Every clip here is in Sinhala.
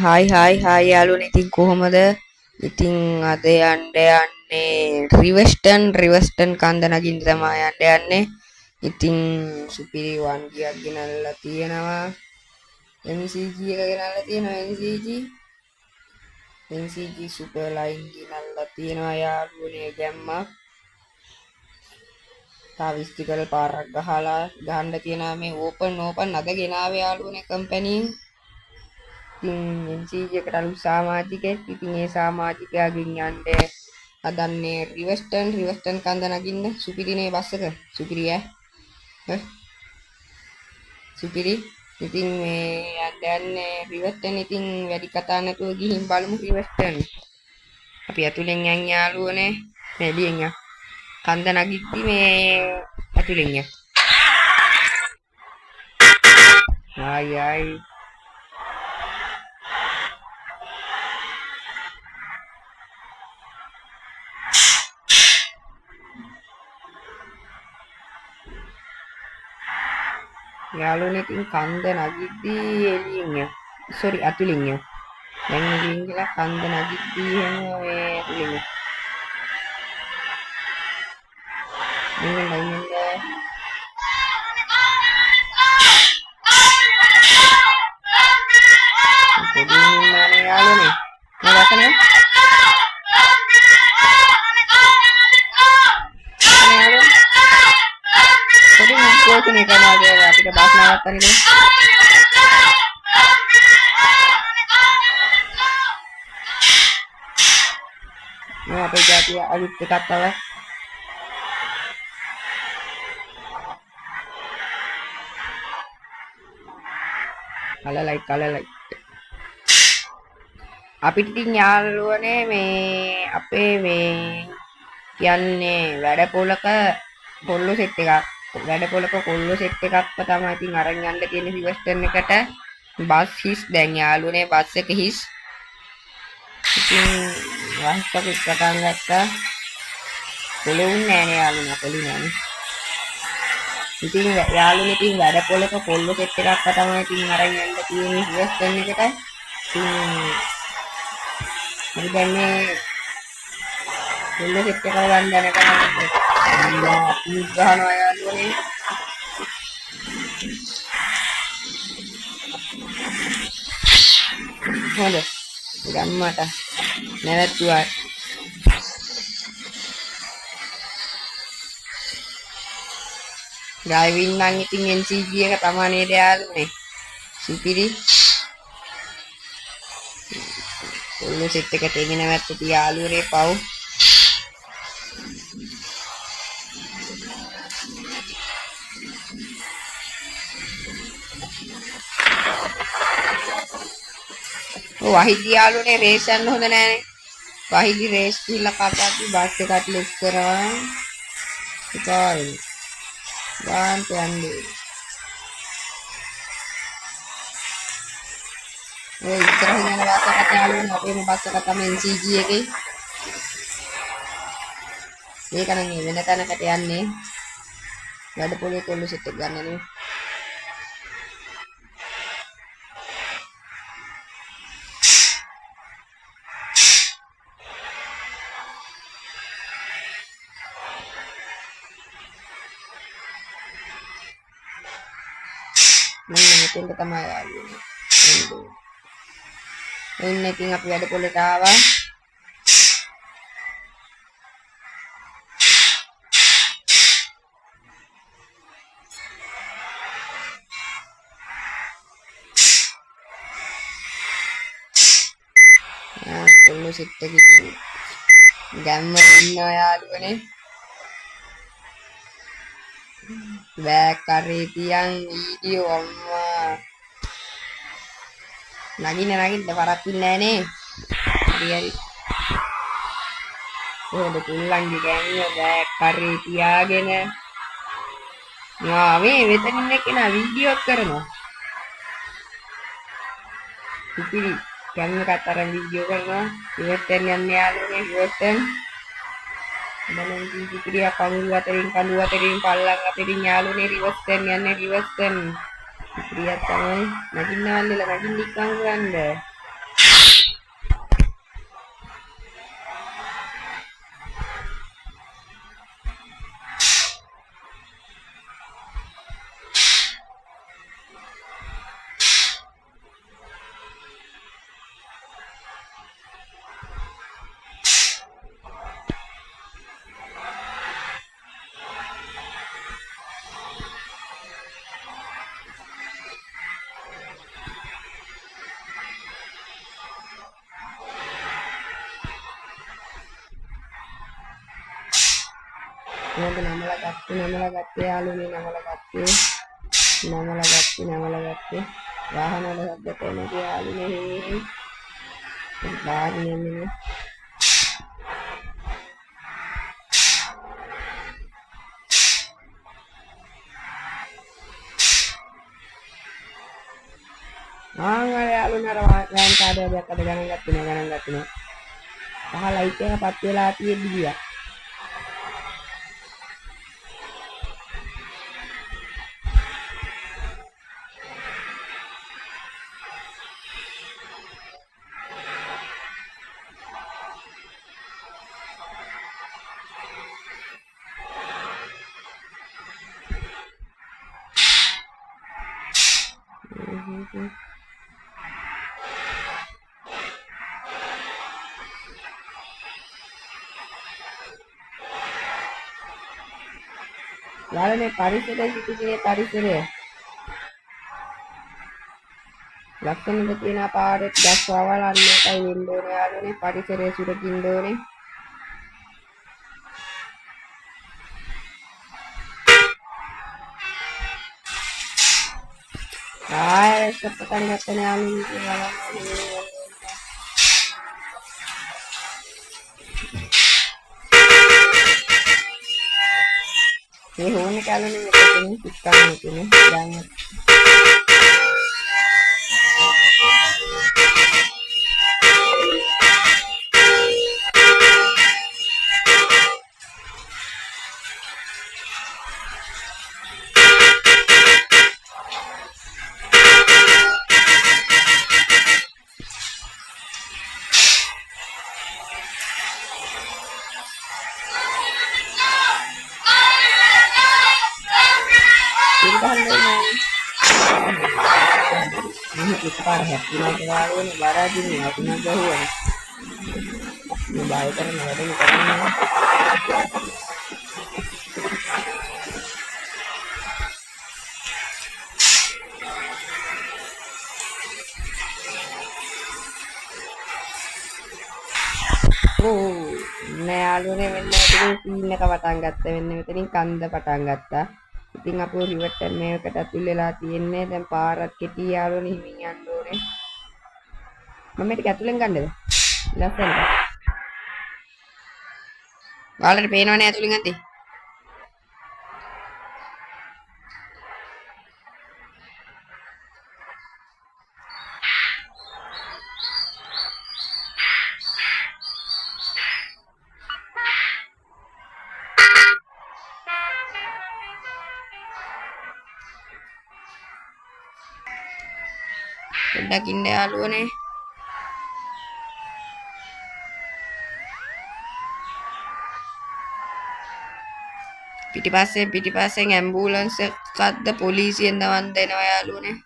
හායි යාළුවනේ ඉතින් කොහොමද? ඉතින් අද යන්නේ රිවස්ටන් කන්ද නගින්න තමයි යන්නේ. ඉතින් සුපිරි වන් ගියක් ගෙනල්ලා තියෙනවා. MCG එක ගෙනල්ලා තියෙනවා MCG සුපර් ලයින් ගෙනල්ලා තියෙනවා යාළුවනේ ගැම්මක්. තාවිස්ටිකල් පාරක් ගහන්න තියෙනවා මේ ඕපන් අද ගෙනාවේ යාළුවනේ කම්පැනි. ඉතින් MCG එකට අලුත් සමාජිකයෙක්. ඉතින් ඒ සමාජිකයාගෙන් යන්න හදන්නේ රිවස්ටන් කන්ද නගින්න. සුපිරිනේ බස් එක. සුපිරි සුපිරි. ඉතින් මේ යන්නේ රිවස්ටන්. ඉතින් වැඩි කතා නැතුව ගිහින් බලමු රිවස්ටන්. අපි ඇතුලෙන් යන් යාළුවනේ. එළියෙන් යන්. කන්ද නගිද්දි මේ ඇතුලෙන් යන්. ආයි යාළුවනේ ඉතින් කන්ද නගිද්දි එළියෙන් යන්. සෝරි ඇතුලෙන් යන්. දැන් එළියෙන් ගිහලා කන්ද නගිද්දි එහෙම මේ ඇතුලෙන් යන්. ඉන්න යාළුවනේ නවකනේ කෝකනේ කරනවා අපිට බස් නවත්තන්නේ මේ අපේ ජාතිය අලුත් එකක් තව කලලයි අපිට ඉතින් යාළුවනේ මේ අපේ මේ කියන්නේ වැඩපොලක කොල්ලෝ සෙට් එකක් කොල්ලෝ සෙට් එකක්ව තමයි ඉතින් අරන් යන්න තියෙන රිවස්ටන් එකට බස් හිස් දැන් යාළුවනේ බස් එක හිස් ඉතින් වහස්සක පටන් ගත්තා පොළොවුන් නෑනේ යාළුවනේ පොළොවුන් නෑනේ ඉතින් යාළුවනේ ඉතින් වැඩපොලක කොල්ලෝ සෙට් එකක්ව තමයි ඉතින් අරන් යන්න තියෙන රිවස්ටන් එකට ඉතින් අපි දැන් මේ කොල්ලෝ සෙට් එක ගන්න දැනගන්න අපි ගහනවා යාළුවනේ හොඳ ගම්මට නැවතුවා ඩ්‍රයිවිං නම් ඉතින් MCG එක තමයි නේද යාළුවනේ සුපිරි කොල්ලෝ සෙට් එක තේගෙන නැවතුත් යාළුවනේ පව් වහිදි යාළුවනේ රේස් යන්න හොඳ නෑනේ. වහිදි රේස් කියලා කතාති බස් එකට ලෙස් කරනවා. ඉතාලි. ගාන්ට යන්නේ. ඔය ඉස්සරහින් යන බස් එකට යාළුවනේ අපේම බස් එක තමයි MCG එකේ. මේක නම් වෙන තැනකට යන්නේ. වැඩ පොලේ කොල්ල සෙට් එක ගන්න නේ. මෙතෙන්ට තමයි ආවේ. එන්න ඉතින් අපි වැඩ පොලට ආවා. කොල්ලෝ සෙට් එකේ ගැම්ම ඉන්නවා යාළුවනේ. බෑග් කරේ තියන් වීඩියෝ අම්මා නගින්න පරක් ඉන්නේ නෑනේ හරි කොහෙද පුල්ලන්ගේ ගෑනිය බෑග් කරේ තියාගෙන මේ වෙතනින් එක්කෙනා වීඩියෝ කරනවා සුපිරි ගෑනිය කතරම් වීඩියෝ කරනවා ඉවර්ටන් යන්නේ යාළුවනේ ඉවර්ටන් මම ඉතිරිය කඳු අතරින් පල්ලන් අතරින් යාළුවනේ රිවස්ටන් යන්නේ රිවස්ටන් ඉතිරියක් තමයි නගින්න ඉක්කන් කරන්න නමලා ගත්තේ යාළුවනේ නමලා ගත්තේ වාහන වල ශබ්ද කොහොමද යාළුවනේ බාහිරනේ ආංගල යාළුවනේ අර වෑන් කාර්යයක් අද ගණන් ගත්තේ නෑ පහ ලයිට් එක පත් වෙලා තියෙද්දි ගියා යාළුවනේ පරිසරයේ සිටිනේ පරිසරය ලක්ෂණද තියෙන පාරේ ගස් වවල් අන්න එකයි වෙන්න ඕනේ යාළුවනේ පරිසරයේ සුරකින්න ඕනේ ආයෙත් පටන් ගන්න යාළුවනේ මේ හොන්නේ යාළුවනේ මෙතන සිස්ටම් එකනේ දැන් එකපාර හැප්පුණාට යාළුවනේ බරාදිනේ වතුනක් ගහුවනේ මේ බය කරන වැඩනේ කරන්නේ නෑ යාළුවනේ මෙන්න මෙතනින් සීන් එක පටන් ගත්තා මෙන්න මෙතනින් කන්ද පටන් ගත්තා ඉතින් අපෝ රිවර්ට් මේකට ඇතුල් වෙලා තියෙන්නේ දැන් පාරක් කෙටි යාළුවනේ හිමින් යන්න ඕනේ මම මේක ඇතුලෙන් ගන්නද ලස්සනට ඔයාලට පේනවනේ ඇතුලෙන් ගත්තේ පොඩ්ඩක් ඉන්න යාළුවනේ පිටිපස්සෙන් ඇම්බුලන්ස් එකක්ද පොලිසියෙන් දවන්න දෙනවා යාළුවනේ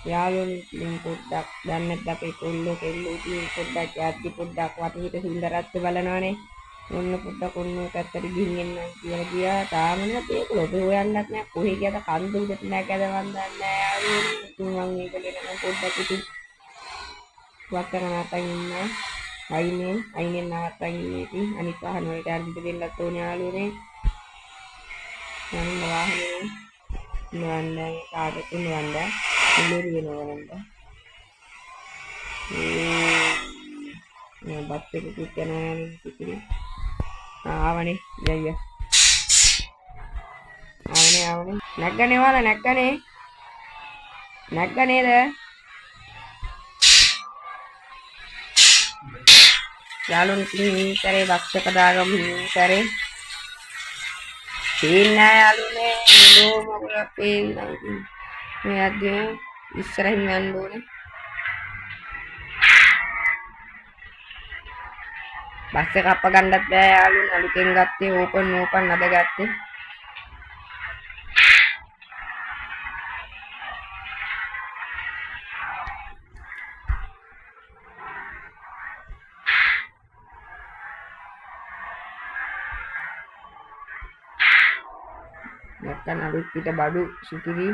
යාළුවනේ පොඩ්ඩක් දැන්නත් අපේ කොල්ලෝ ඉතින් පොඩ්ඩක් යද්දි පොඩ්ඩක් වටේට සුන්දරත්ව බලනවනේ ඔන්න පොඩ්ඩක් ඔන්න පැත්තට ගිහින් එන්න කියලා ගියා තාම නෑ ඒක ලොබ හොයන්නත් නෑ කොහෙ ගියද කන්ද උඩට නැගද මන් දන්නේ නෑ යාළුවනේ ඉතින් මම මේක ගැන පොඩ්ඩක් ඉතින් වත්තර නැතන් ඉන්න අයිනෙන් නවත්තන් ඉන්නේ ඉතින් අනිත් වාහන වලට අර්ධිත දෙන්නත් ඕනේ යාළුවනේ මම වාහනේ නවන්න කාටද නවන්න ඉල්ලුරු වෙනවද මේ බස් එක කිච්චනවා ඉතින් ආවනේ අයියා ආවනේ නැග්ගනේ වාලා නැග්ගනේද යාළුවනේ ඉතින් කරේ බස් එක දාගමු කරේ පේන්නේ යාළුවනේ නෝ මොකද පේන්නේ මේ අද ඉස්සරහින් යන්න ඕනේ බස් එක අප ගන්නත් බෑ යාළුවනේ අලුතෙන් ගත්තේ ඕපන් අද ගත්තේ නැත්තම් අලුත් පිට බඩු සුපිරි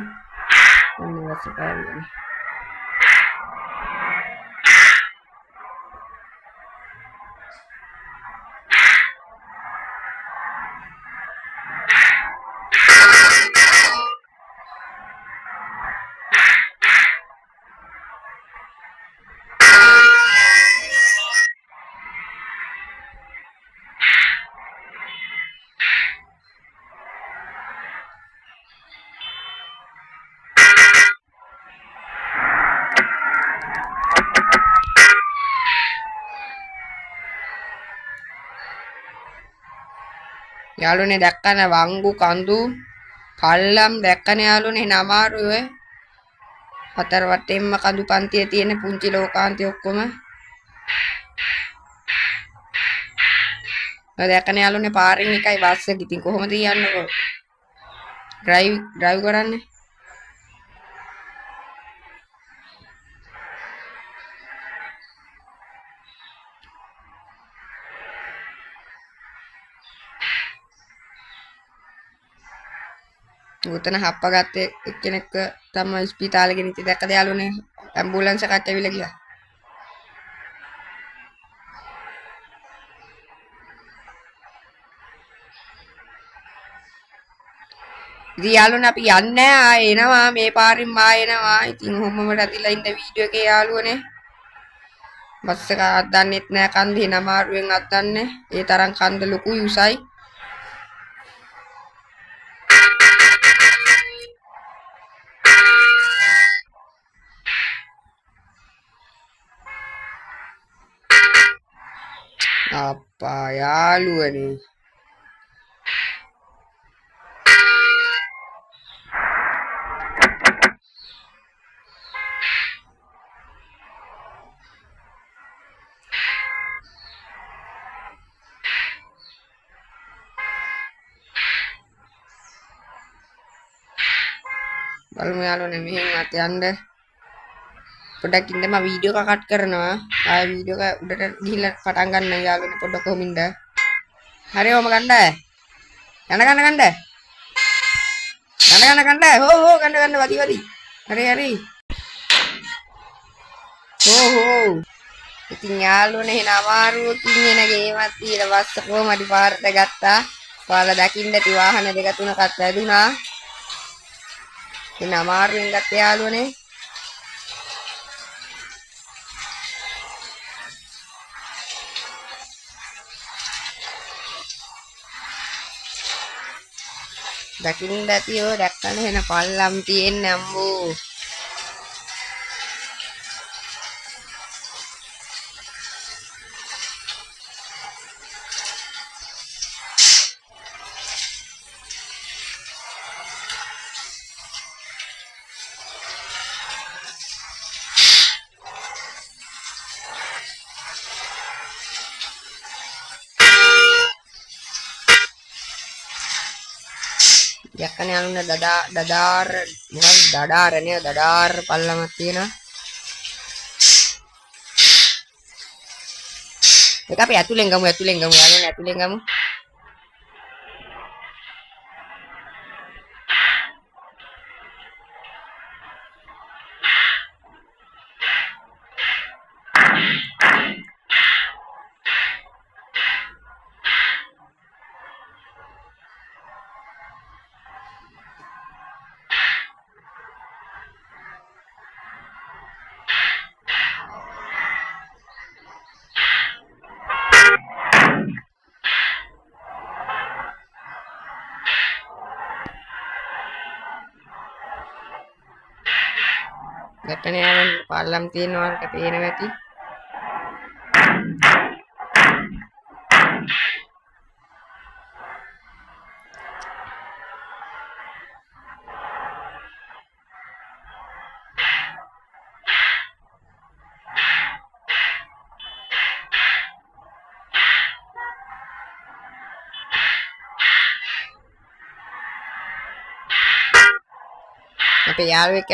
අන්න වසකාරී යාළුවනේ දැක්කන වංගු කඳු පල්ලම් දැක්කන යාළුවනේ එහෙනම් අමාරුයි ඔය. හතර වටේම කඳු පන්තියේ තියෙන පුංචි ලෝකාන්තය ඔක්කොම. ඔය දැක්කන යාළුවනේ පාරෙන් එකයි බස් එක. ඉතින් කොහොමද යන්නකෝ? ඩ්‍රයිව් කරන්නේ. උතන හප්පගත්තේ එක්කෙනෙක්ව තමයි ස්පිතාලෙ ගෙනිච්ච දැක්කද යාළුවනේ? ඇම්බුලන්ස් එකක් ඇවිල්ලා ගියා. ඉතින් යාළුවනේ අපි යන්නේ ආයේ එනවා මේ පාරින් එනවා. ඉතින් ඔහොමම රැඳිලා ඉන්න වීඩියෝ එකේ යාළුවනේ. බස් එක අද්දන්නෙත් නෑ කන්දේ නමාරුවෙන් අද්දන්නේ. ඒ තරම් කන්ද ලොකුයි උසයි. අප්පා යාළුවනේ. බලමු යාළුවනේ මෙහෙන්වත් යන්න. පොඩ්ඩක් ඉන්න මම වීඩියෝ එක කට් කරනවා. ආයෙ වීඩියෝ එක උඩට ගිහිල්ලා පටන් ගන්න යාළුවනේ පොඩ්ඩක් කොහොමින්ද? හරි ඔම ගන්න. ගන්න. හෝ ගන්න වදි. හරි. හෝ. ඉතින් යාළුවනේ එහෙනම් අමාරුවකින් එන ගේමක් තියලා බස්ස කොහම හරි පාරට ගත්තා. ඔයාලා දකින්න ඇති වාහන දෙක තුනකත් වැදුනා. ඉතින් අමාරුවෙන් ගත්ත යාළුවනේ. දකින්න ඇති ඔය දැක්කම එන පල්ලම් තියෙන්නේ අම්බෝ. දැක්කනේ යාළුවනේ දඩාර මොකක්ද දඩාර පල්ලමක් තියෙනවා. ඒක අපි ඇතුලෙන් ගමු යාළුවනේ ඇතුලෙන් ගමු. දැක්කනේ යාළුවනේ පල්ලම් තියෙනවා වලට පේනවා ඇති. අපේ යාළුවෙක්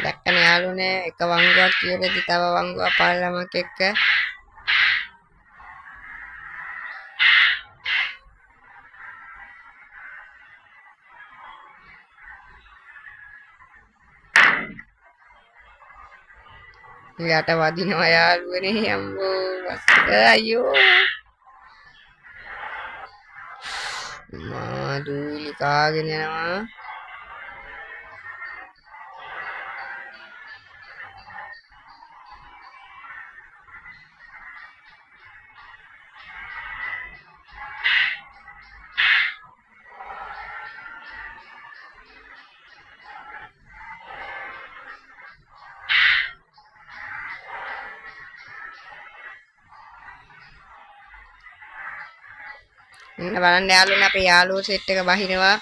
දැක්කනේ යාළුවනේ එක වංගුවක් කියලාදී තව වංගුවක් පල්ලමක් එක්ක යට වදිනවා යාළුවනේ අම්බෝ බස් අයියෝ මාදූලි කාගෙන යනවා. එන්න බලන්න යාළුවනේ අපේ යාළුවෝ සෙට් එක බහිනවා.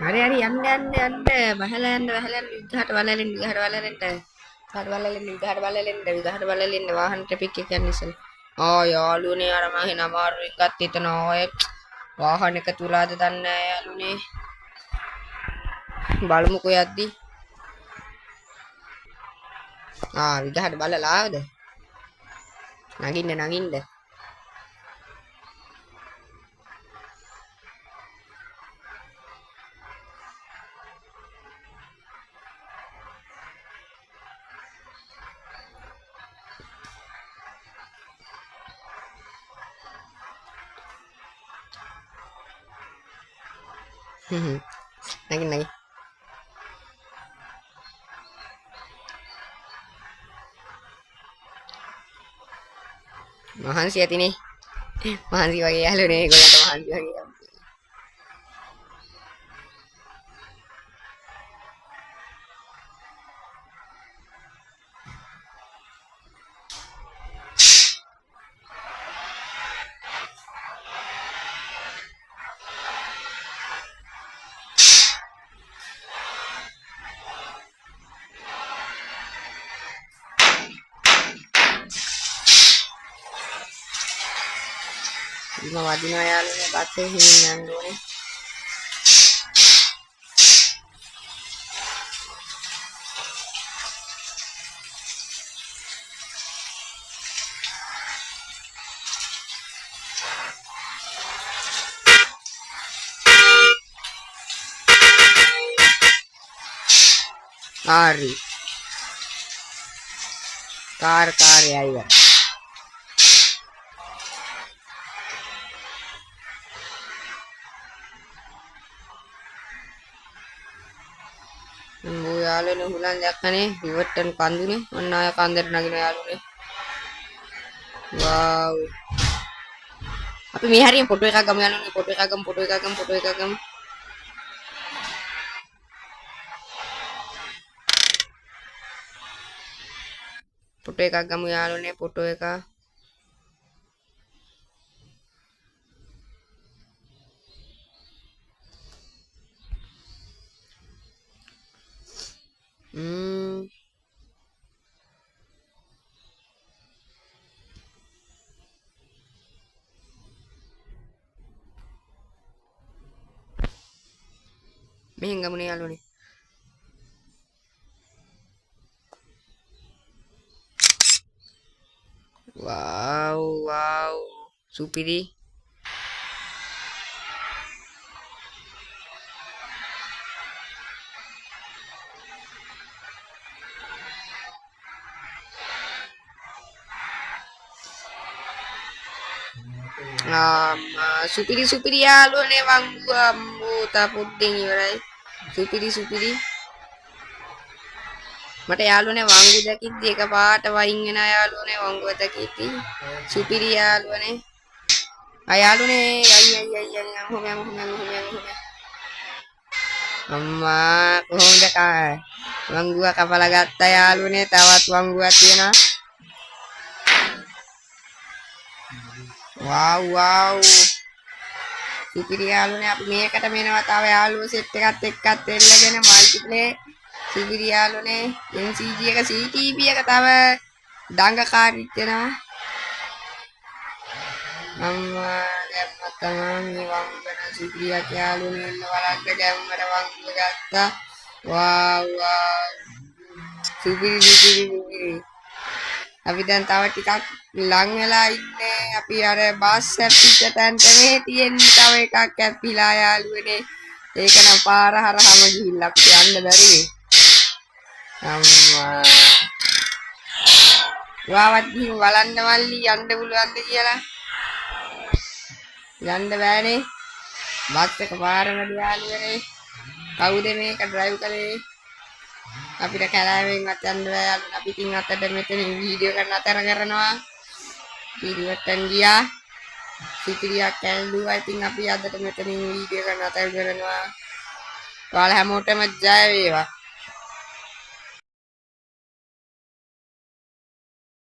හරි හරි යන්න බහලා යන්න විගහට බලලෙන්න වාහන ට්‍රැෆික් එක යන ඉස්සෙල් යාළුවනේ අර මම එන අමාරු එකත් එතන ඔය වාහන එක තුලාද දන්නේ නැහැ යාළුවනේ බලමුකෝ යද්දි විගහට බලලා ආවද නගින්න නගින්න මහන්සි ඇතිනේ මහන්සි වගේ යාළුවනේ ඒගොල්ලන්ට මහන්සි වගේ මම වදිනවා යාළුවනේ පස්සේ හිමින් යන්න ඕනේ හරි කාර් යයිවා යාළුවනේ හුලන් දැක්කනේ ඉවට්ටන් කඳුනේ ඔන්න ආය කන්දට නගින යාළුවනේ වව් අපි මේ හරියෙන් ෆොටෝ එකක් ගමු යාළුවනේ ෆොටෝ එකක් ගමු ෆොටෝ එකක් ගමු යාළුවනේ ෆොටෝ එක මෙහෙන් ගමුනේ යාළුවනේ වව් සුපිරි සුපිරි යාළුවනේ වංගු අම්මෝ තා පොඩ්ඩෙන් ඉවරයි සුපිරි මට යාළුවනේ වංගු දැකිද්දි එකපාරට වයින් වෙන යාළුවනේ වංගුව දැකිද්දි සුපිරි යාළුවනේ යාළුවනේ අයිය අම්මා කොහොමද වංගුව කපලා ගත්තා යාළුවනේ තවත් වංගුවක් තියෙනවා වව් සුපිරි යාළුවනේ අපි මේකට මෙනවා තව යාළුවෝ සෙට් එකත් එල්ලගෙන මල්ටිප්ලේ සුපිරි යාළුවනේ MCG එක CTP එක තව දඟකාරීත් වෙනවා අම්මා දැම්ම තමයි මේ වංගන සුපිරි යාළුවනේ ඉන්න බලන්න ගැම්මට වංගුව ගත්තා වව් සුපිරි අපි දැන් තව ටිකක් ලං වෙලා ඉන්නේ අපි අර බස් ඇප්පිච්ච තැනට මේ තියෙන්නේ තව එකක් ඇප්පිලා යාළුවනේ ඒක නම් පාර හරහාම ගිහිල්ලා අපිට යන්න බැරි අම්මා වාවත් ගිහින් බලන්න මල්ලි යන්න පුළුවන්ද කියලා යන්න බෑනේ බස් එක පාරම යාළුවනේ කවුද මේක ඩ්‍රයිව් කරේ අපිට කැලෑවෙන්වත් යන්න බෑ යාළුවනේ අපි ඉතින් අතට මෙතන වීඩියෝ කරන අතර කරනවා පිරිවට්ටන් ගියා. සිතිරියක් ඇල්ලුවා. ඉතින් අපි අදට මෙතනින් වීඩියෝ එක නතර කරනවා. ඔයාලා හැමෝටම ජය වේවා.